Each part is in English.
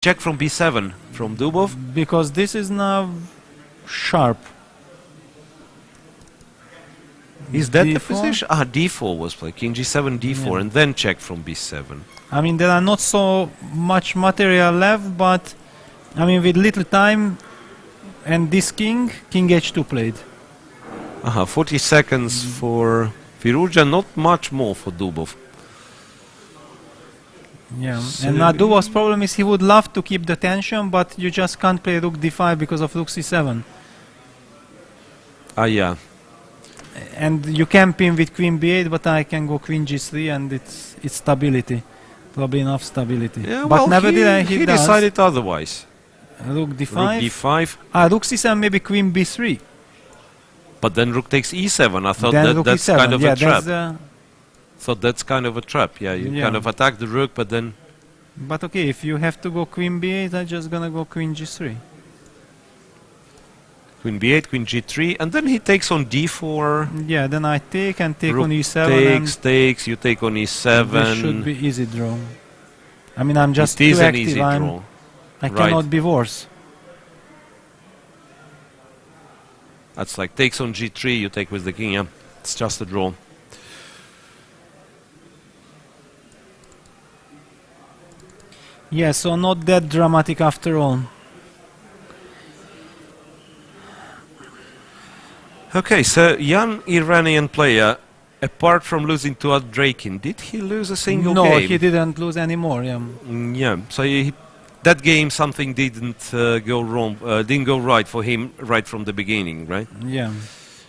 check from b7 from Dubov. Because this is now sharp. Is that the D4? position? Ah, d4 was played. King g7, d4, and then check from b7. I mean, there are not so much material left, but I mean, with little time and this king h2 played. 40 seconds for Firouzja, not much more for Dubov. Yeah, So and now Dubov's problem is he would love to keep the tension, but you just can't play rook d5 because of rook c7. Ah, yeah. And you can pin with queen b8, but I can go queen g3, and it's stability, probably enough stability. Yeah, but well, nevertheless, he does. decided otherwise. Rook d5. Rook d5. Rook c7, maybe queen b3. But then rook takes e7. I thought Then rook that's e7. kind of yeah, a trap. that's, Thought that's kind of a trap. Yeah, you kind of attack the rook, but then... But okay, if you have to go queen b8, I'm just gonna go queen g3. Queen b8, queen g3, and then he takes on d4. Yeah, then I take and take Rook on e7. takes, you take on e7. This should be easy draw. I mean, I'm just it is too an active. easy draw. I Right. cannot be worse. That's like takes on g3, you take with the king, yeah. It's just a draw. Yeah, so not that dramatic after all. Okay, so young Iranian player, apart from losing to Drakin, did he lose a single No, game? he didn't lose anymore. Yeah. Yeah, so that game something didn't go wrong, didn't go right for him right from the beginning, right? Yeah.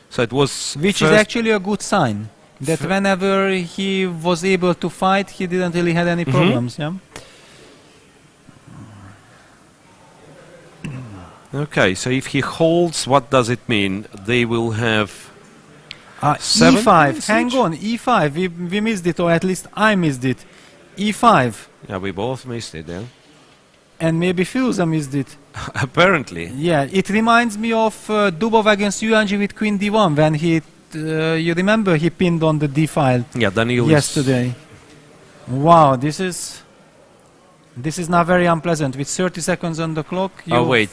So it was Which is actually a good sign that whenever he was able to fight, he didn't really had any problems. Yeah. Okay, so if he holds, what does it mean? They will have e5. Hang on, e5. We missed it, or at least I missed it. e5. Yeah, we both missed it, yeah. And maybe Firouzja missed it. Apparently. Yeah, it reminds me of Dubov against Yuanji with queen d1 when he, you remember, he pinned on the d file. Yeah, Daniil yesterday. Wow, this is not very unpleasant. With 30 seconds on the clock, you, you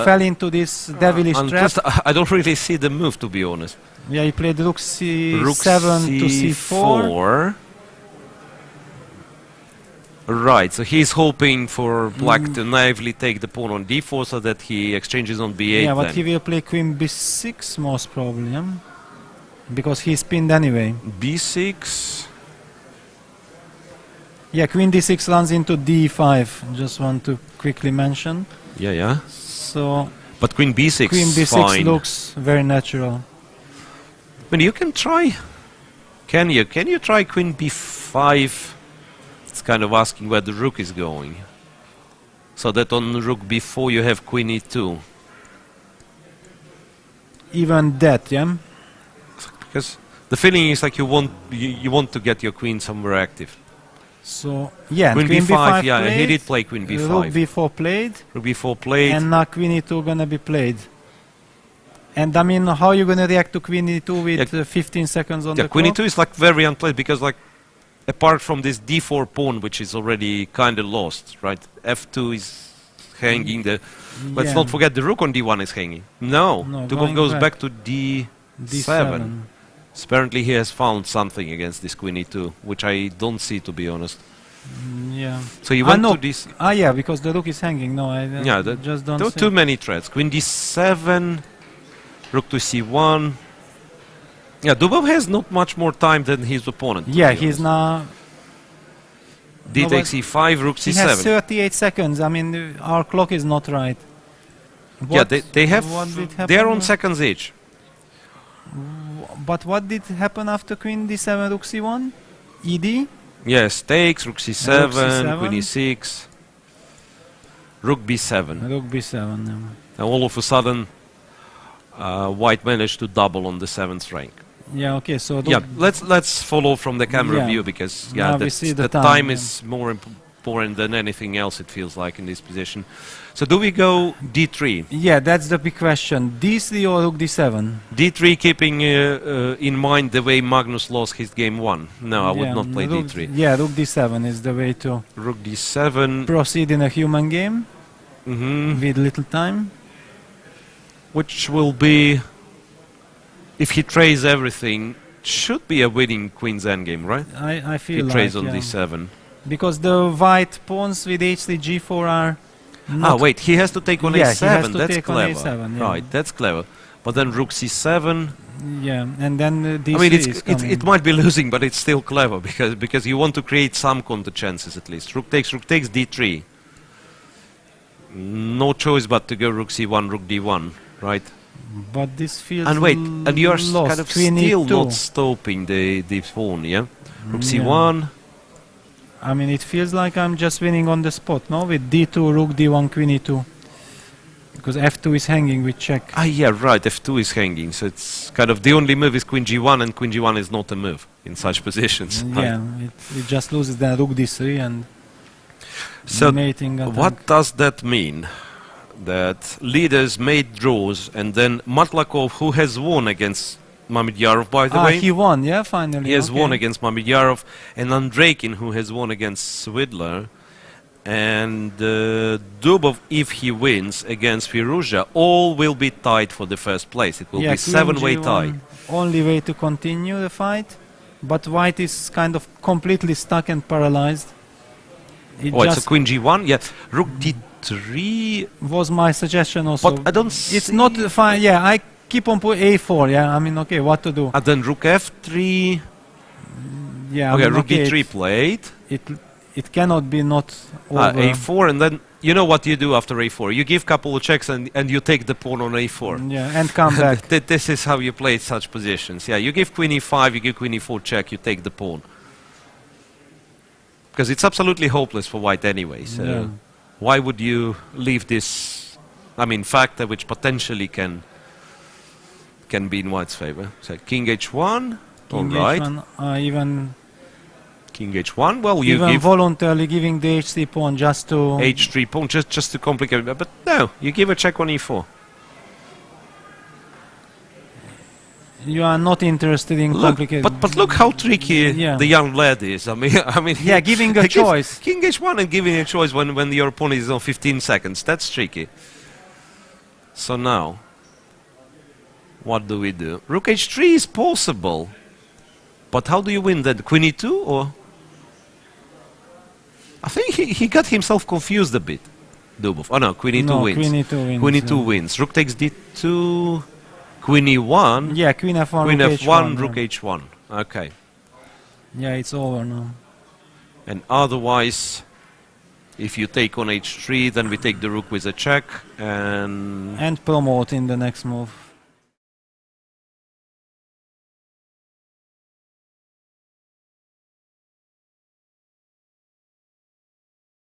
fell into this devilish trap. I don't really see the move, to be honest. Yeah, he played rook c7 to c4. Right, so he's hoping for black to naively take the pawn on d4 so that he exchanges on b8. Yeah, but he will play queen b6 most probably, yeah? Because he's pinned anyway. b6. Yeah, queen d6 runs into d5. Just want to quickly mention. Yeah, yeah. So, but queen b6. Queen b6 fine. looks very natural. I mean, you can try. Can you? Can you try queen b5? It's kind of asking where the rook is going. So that on rook b4 you have queen e2. Even that, yeah. Because the feeling is like you want to get your queen somewhere active. So yeah, queen b5 yeah, played, he did play queen b5. Rook b4 played. Rook b4 played. And now queen e2 gonna be played. And I mean, how are you gonna react to queen e2 with 15 seconds on the clock? Queen e2 is like very unplayed because like apart from this d4 pawn, which is already kind of lost, right? f2 is hanging. Let's not forget the rook on d1 is hanging. No, Dubov goes back to d7. Apparently he has found something against this queen e2, which I don't see, to be honest. Yeah. So you went to this... yeah, because the rook is hanging. No, I just don't see. Too many threats. Queen d7, rook to c1. Yeah, Dubov has not much more time than his opponent. Yeah, he's now... D takes e5, rook c7. He has 38 seconds. I mean, our clock is not right. Yeah, they have... They are on seconds each. But what did happen after queen d7, rook c1? ed? Yes, takes, rook c7, queen e6, rook b7. Rook b7. Yeah. And all of a sudden, white managed to double on the 7th rank. Yeah, okay, so... Yeah, let's follow from the camera view because, yeah, the time is more important. boring than anything else, it feels like, in this position. So do we go d3? Yeah, that's the big question. d3 or rook d7? d3, keeping in mind the way Magnus lost his game 1. No, I would not play d3. Yeah, rook d7 is the way to rook d7. Proceed in a human game with little time. Which will be, if he trays everything, should be a winning queen's endgame, right? I feel he trays like, on d7. Because the white pawns with h3, g4 are not... wait, he has to take on yeah, a7. he has to That's take clever. on a7, yeah. Right, that's clever. But then rook c7. Yeah, and then d3 I mean, is coming. it might be losing, but it's still clever because you want to create some counter chances at least. Rook takes d3. No choice but to go rook c1, rook d1, right? But this feels and wait, and you're kind of Queen still E2. not stopping the pawn, yeah? Rook c1. I mean, it feels like I'm just winning on the spot, no? With d2, rook d1, queen e2. Because f2 is hanging with check. Yeah, right, f2 is hanging, so it's kind of the only move is queen g1, and queen g1 is not a move in such positions. Yeah, it just loses then rook d3 and so mating attack. What does that mean? That leaders made draws, and then Matlakov, who has won against Mamedyarov, by the way. He won, yeah, finally. He has won against Mamedyarov, and Andreikin, who has won against Swidler, and Dubov, if he wins against Firouzja, all will be tied for the first place. It will be seven-way tie. Only way to continue the fight, but white is kind of completely stuck and paralyzed. It's a queen g1, yeah. Rook d3 was my suggestion also. But I don't It's not fine, yeah, I keep on put a4, yeah, I mean, okay, what to do? And then rook f3. Yeah, okay, I mean, rook d3 played. It cannot be not over. a4, and then you know what you do after a4. You give couple of checks and you take the pawn on a4. Yeah, and come back. This is how you play such positions. Yeah, you give queen e5, you give queen e4 check, you take the pawn. Because it's absolutely hopeless for white anyway, so why would you leave this, I mean, factor which potentially can be in white's favor? So king h1, all right. Even king h1, well, you even give voluntarily giving the h3 pawn just to... h3 pawn, just to complicate it, but no, you give a check on e4. You are not interested in complicated... But look how tricky the young lad is. I mean, yeah, giving a choice. King h1 and giving a choice when your opponent is on 15 seconds. That's tricky. So now, what do we do? Rook h3 is possible, but how do you win that? Queen e2 or? I think he got himself confused a bit. Dubov. Oh no, queen e2 wins. Queen e2 wins. Queen e2 wins. Rook takes d2. Queen e1. Yeah, queen f1, queen rook f1, h1, rook h1. Okay. Yeah, it's over now. And otherwise, if you take on h3, then we take the rook with a check and promote in the next move.